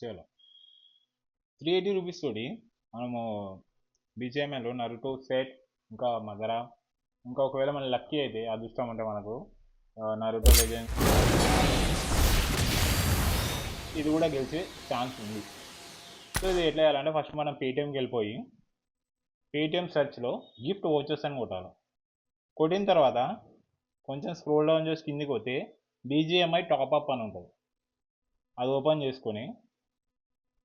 చలో 380 రూపీస్ తోటి మనము బీజేఎంఐలో నరుటో సెట్ ఇంకా మదరా ఇంకా ఒకవేళ మన లక్కీ అయితే అదృష్టం అంటే మనకు నరుటో లెజెండ్ ఇది కూడా గెలిచే ఛాన్స్ ఉంది. సో ఇది ఎట్లా చేయాలంటే ఫస్ట్ మనం పేటిఎంకి వెళ్ళిపోయి పేటిఎం సెర్చ్లో గిఫ్ట్ వోచర్స్ అని కొట్టాలి. కొట్టిన తర్వాత కొంచెం స్క్రోల్ డౌన్ చేసి కిందికి పోతే బీజీఎంఐ టాప్అప్ అని ఉంటుంది. అది ఓపెన్ చేసుకొని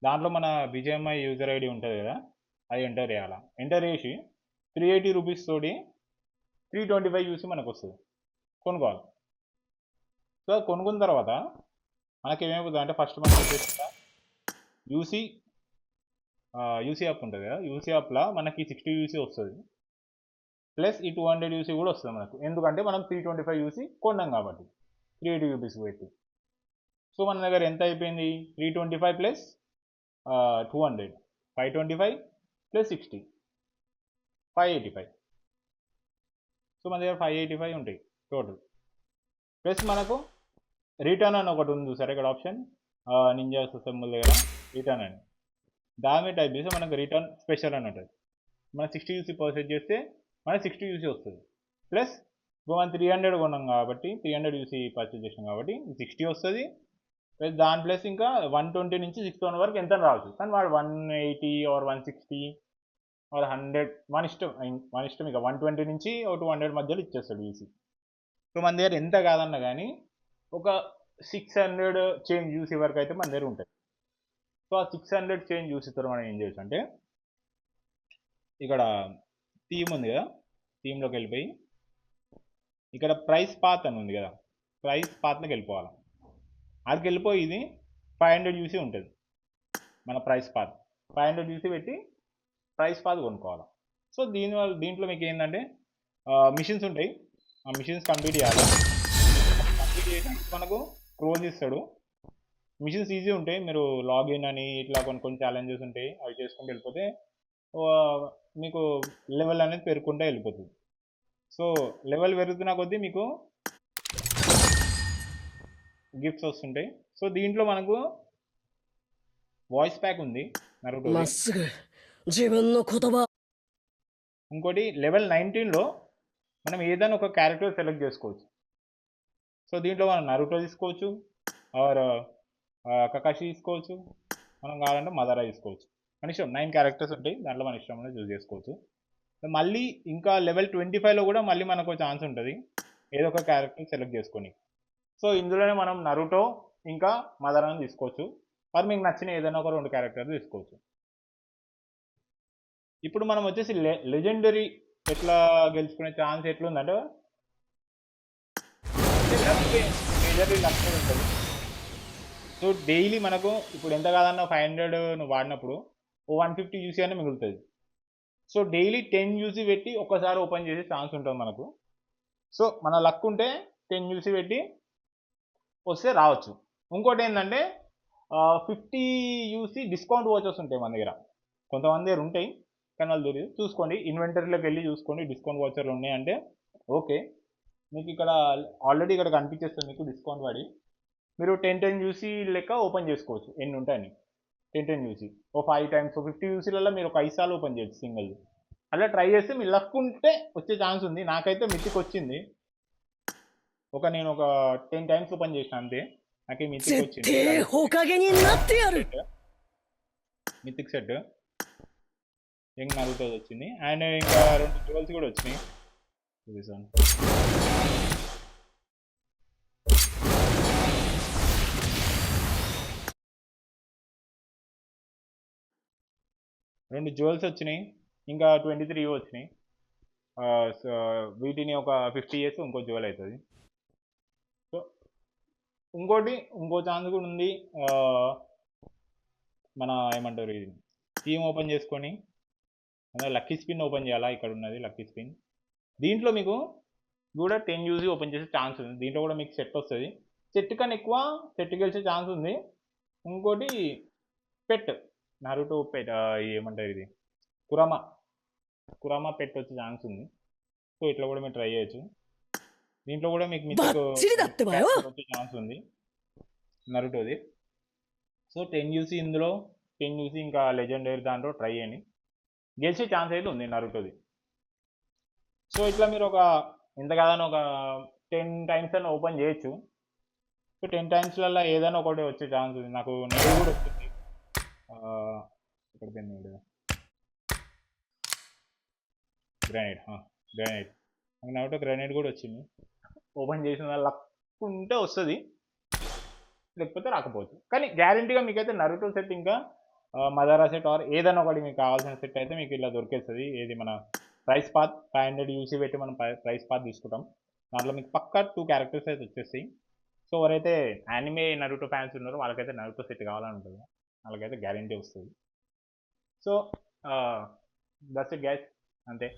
దాంట్లో మన బీజీఎంఐ యూజర్ ఐడి ఉంటుంది కదా, అది ఎంటర్ చేయాలి. ఎంటర్ చేసి 380 రూపీస్ తోటి 325 యూసీ మనకు వస్తుంది, కొనుక్కోవాలి. సో కొనుక్కున్న తర్వాత మనకి ఏమైపోతుంది అంటే ఫస్ట్ మనం వచ్చేసి యూసీ యాప్ ఉంటుంది కదా, యూసీ యాప్లో మనకి 60 యూసీ వస్తుంది ప్లస్ ఈ 200 యూసీ కూడా వస్తుంది మనకు. ఎందుకంటే మనం 325 యూసీ కొన్నాం కాబట్టి 380 రూపీస్ పెట్టి. సో మన దగ్గర ఎంత అయిపోయింది, 325 ప్లస్ 200 525 ప్లస్ 60 585. సో మన దగ్గర 585 ఉంటాయి టోటల్. ప్లస్ మనకు రిటర్న్ అని ఒకటి ఉంది సార్ ఇక్కడ ఆప్షన్, నింజా సింబల్ దగ్గర రిటర్న్ అని, దాని టైప్ చేస్తే మనకు రిటర్న్ స్పెషల్ అని ఉంటుంది. మనం 60 యూసీ పర్చేజ్ చేస్తే మనకి 60 యూసీ వస్తుంది. ప్లస్ ఇప్పుడు మనం 300 కొన్నాం కాబట్టి 300 యూసీ పర్చేజ్ చేసినాం కాబట్టి 60 వస్తుంది. ప్లస్ దాని ప్లస్ ఇంకా 120 నుంచి 600 వరకు ఎంత రావచ్చు. కానీ వాడు 180 ఆర్ 160 ఆర్ 100 మన ఇష్టం ఇక 120 నుంచి 200 మధ్యలో ఇచ్చేస్తాడు యూసీ. సో మన దగ్గర ఎంత కాదన్నా కానీ ఒక 600 చేంజ్ యూసీ వరకు అయితే మన దగ్గర ఉంటుంది. సో ఆ 600 చేంజ్ యూసీతో మనం ఏం చేయొచ్చు అంటే ఇక్కడ థీమ్ ఉంది కదా, థీమ్లోకి వెళ్ళిపోయి ఇక్కడ ప్రైస్ పాత్ అని ఉంది కదా, ప్రైస్ పాత్లోకి వెళ్ళిపోవాలి. అక్కడికి వెళ్ళిపోయి ఇది 500 యూసీ ఉంటుంది మన ప్రైస్ పాత్. 500 యూసీ పెట్టి ప్రైస్ పాత్ కొనుక్కోవాలి. సో దీంట్లో మీకు ఏంటంటే మిషన్స్ ఉంటాయి, ఆ మిషన్స్ కంప్లీట్ చేయాలి. కంప్లీట్ చేసినప్పుడు మనకు క్రోజ్ ఇస్తాడు. మిషన్స్ ఈజీ ఉంటాయి, మీరు లాగిన్ అని ఇట్లా కొన్ని ఛాలెంజెస్ ఉంటాయి, అవి చేసుకుంటూ వెళ్ళిపోతే మీకు లెవెల్ అనేది పెరుగుకుంటూ వెళ్ళిపోతుంది. సో లెవెల్ పెరుగుతున్న కొద్దీ మీకు గిఫ్ట్స్ వస్తుంటాయి. సో దీంట్లో మనకు వాయిస్ ప్యాక్ ఉంది నరుటో. ఇంకోటి లెవెల్ 19లో మనం ఏదైనా ఒక క్యారెక్టర్ సెలెక్ట్ చేసుకోవచ్చు. సో దీంట్లో మనం నరుటో తీసుకోవచ్చు, ఆర్ కకాషి తీసుకోవచ్చు, మనం కావాలంటే మదరా తీసుకోవచ్చు. మన ఇష్టం 9 క్యారెక్టర్స్ ఉంటాయి, దాంట్లో మన ఇష్టం చూస్ చేసుకోవచ్చు. మళ్ళీ ఇంకా లెవెల్ 25లో కూడా మళ్ళీ మనకు ఛాన్స్ ఉంటుంది ఏదో ఒక క్యారెక్టర్ సెలెక్ట్ చేసుకొని. సో ఇందులోనే మనం నరుటో ఇంకా మదరాని తీసుకోవచ్చు, మరి మీకు నచ్చిన ఏదైనా ఒక 2 క్యారెక్టర్ తీసుకోవచ్చు. ఇప్పుడు మనం వచ్చేసి లెజెండరీ ఎట్లా గెలుచుకునే ఛాన్స్ ఎట్లుందంటే మేజర్లీ లక్ ఉంటుంది. సో డైలీ మనకు ఇప్పుడు ఎంత కాదన్నా 500 నువ్వు వాడినప్పుడు 150 యూసీ అని మిగులుతుంది. సో డైలీ 10 యూసీ పెట్టి ఒక్కసారి ఓపెన్ చేసే ఛాన్స్ ఉంటుంది మనకు. సో మన లక్ ఉంటే 10 యూసీ పెట్టి వస్తే రావచ్చు. ఇంకోటి ఏంటంటే 50 యూసీ డిస్కౌంట్ వాచర్స్ ఉంటాయి మన దగ్గర, కొంతమంది దగ్గర ఉంటాయి కానీ వాళ్ళు తెలియదు. చూసుకోండి, ఇన్వెంటరీలోకి వెళ్ళి చూసుకోండి, డిస్కౌంట్ వాచర్లు ఉన్నాయంటే ఓకే. మీకు ఇక్కడ ఆల్రెడీ ఇక్కడ కనిపించేస్తుంది మీకు డిస్కౌంట్ వాడి, మీరు 10 యూసీ లెక్క ఓపెన్ చేసుకోవచ్చు ఎన్ని ఉంటాయని. 10 యూసీ ఓ 5 టైమ్స్ 50 యూసీలలో మీరు ఒక 5 సార్లు ఓపెన్ చేయొచ్చు సింగిల్. అలా ట్రై చేస్తే మీ లక్ ఉంటే వచ్చే ఛాన్స్ ఉంది. నాకైతే మితికి వచ్చింది, నేను ఒక 10 టైమ్స్ ఓపెన్ చేసిన అంతే, నాకు మితికి వచ్చింది మితిక్ సెట్ యంగ్ నరుటో వచ్చింది. అండ్ ఇంకా 2 జ్యువెల్స్ కూడా వచ్చినాయి. చూపిస్తాను. 2 జ్యువెల్స్ వచ్చినాయి, ఇంకా 23 వచ్చినాయి. వీటిని ఒక 50 ఇయర్స్ ఇంకో జ్యువెల్ అవుతుంది. సో ఇంకో ఛాన్స్ కూడా ఉంది. మన ఏమంటారు, ఇది థీమ్ ఓపెన్ చేసుకొని లక్కీ స్పిన్ ఓపెన్ చేయాలా, ఇక్కడ ఉన్నది లక్కీ స్పిన్. దీంట్లో మీకు కూడా 10 యూసీ ఓపెన్ చేసే ఛాన్స్ ఉంది. దీంట్లో కూడా మీకు సెట్ వస్తుంది, సెట్ కన్నా ఎక్కువ సెట్ గెలిచే ఛాన్స్ ఉంది. ఇంకోటి పెట్ నరుటో పెట్, ఏమంటారు ఇది కురామా పెట్ వచ్చే ఛాన్స్ ఉంది. సో ఇట్లా కూడా మీరు ట్రై చేయొచ్చు. దీంట్లో కూడా మీకు వచ్చే ఛాన్స్ ఉంది నరుటోది. సో 10 యూసీ ఇందులో 10 యూసీ ఇంకా లెజెండరీ దాంట్లో ట్రై చేయండి, గెలిచే ఛాన్స్ అయితే ఉంది నరుటోది. సో ఇట్లా మీరు ఒక ఎంత కాదని ఒక 10 టైమ్స్ అని ఓపెన్ చేయొచ్చు. సో 10 టైమ్స్లలో ఏదైనా ఒకటి వచ్చే ఛాన్స్ ఉంది. నాకు నేడు కూడా వచ్చింది. ఇక్కడ నేడు గ్రానైట్ గ్రానైట్ నాకు నరుటో గ్రానైట్ కూడా వచ్చింది. ఓపెన్ చేసిన లక్ ఉంటే వస్తుంది, లేకపోతే రాకపోవచ్చు. కానీ గ్యారంటీగా మీకైతే నరుటో సెట్ ఇంకా మదారా సెట్ ఆర్ ఏదైనా ఒకటి మీకు కావాల్సిన సెట్ అయితే మీకు ఇలా దొరికేస్తుంది. ఏది మన ప్రైస్ పాత్ 500 యూసీ పెట్టి మనం ప్రైస్ పాత్ తీసుకుంటాం. దాంట్లో మీకు పక్కా 2 క్యారెక్టర్స్ అయితే వచ్చేస్తాయి. సో ఎవరైతే యానిమే నరుటో ఫ్యాన్స్ ఉన్నారో వాళ్ళకైతే నరుటో సెట్ కావాలని ఉంటుంది, వాళ్ళకైతే గ్యారంటీ వస్తుంది. సో దట్స్ ఇట్ గైస్, అంతే.